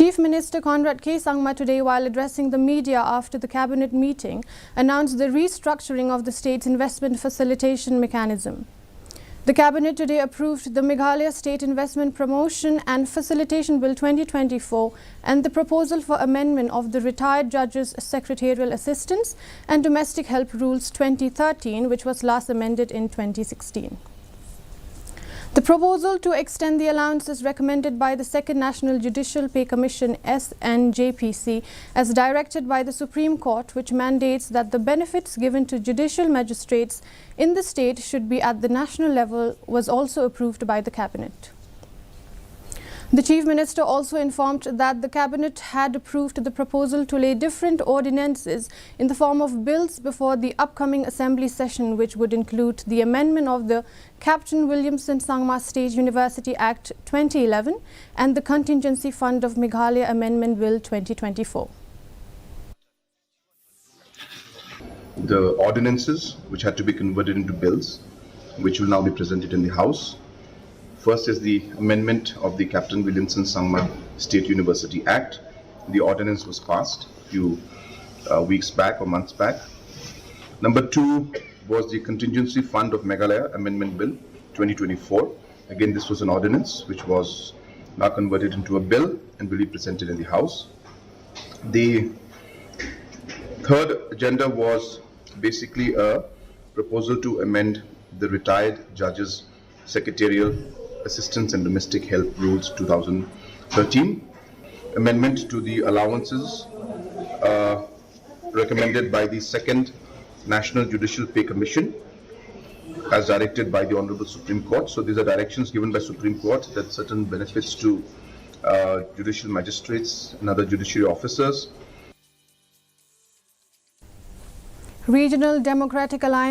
Chief Minister Conrad K. Sangma today, while addressing the media after the cabinet meeting, announced the restructuring of the state's investment facilitation mechanism. The cabinet today approved the Meghalaya State Investment Promotion and Facilitation Bill 2024 and the proposal for amendment of the Retired Judges' Secretarial Assistance and Domestic Help Rules 2013, which was last amended in 2016. The proposal to extend the allowances recommended by the Second National Judicial Pay Commission (SNJPC) as directed by the Supreme Court, which mandates that the benefits given to judicial magistrates in the state should be at the national level, was also approved by the Cabinet. The Chief Minister also informed that the Cabinet had approved the proposal to lay different ordinances in the form of bills before the upcoming Assembly session, which would include the amendment of the Captain Williamson Sangma State University Act 2011 and the Contingency Fund of Meghalaya Amendment Bill 2024. The ordinances which had to be converted into bills, which will now be presented in the House. First is the amendment of the Captain Williamson Sangma State University Act. The ordinance was passed a few weeks back or months back. Number two was the Contingency Fund of Meghalaya Amendment Bill 2024. Again, this was an ordinance which was now converted into a bill and will be presented in the House. The third agenda was basically a proposal to amend the Retired Judges' Secretarial Assistance and Domestic Help Rules 2013, amendment to the allowances recommended by the Second National Judicial Pay Commission as directed by the Honorable Supreme Court. So these are directions given by Supreme Court that certain benefits to judicial magistrates and other judiciary officers. Regional Democratic Alliance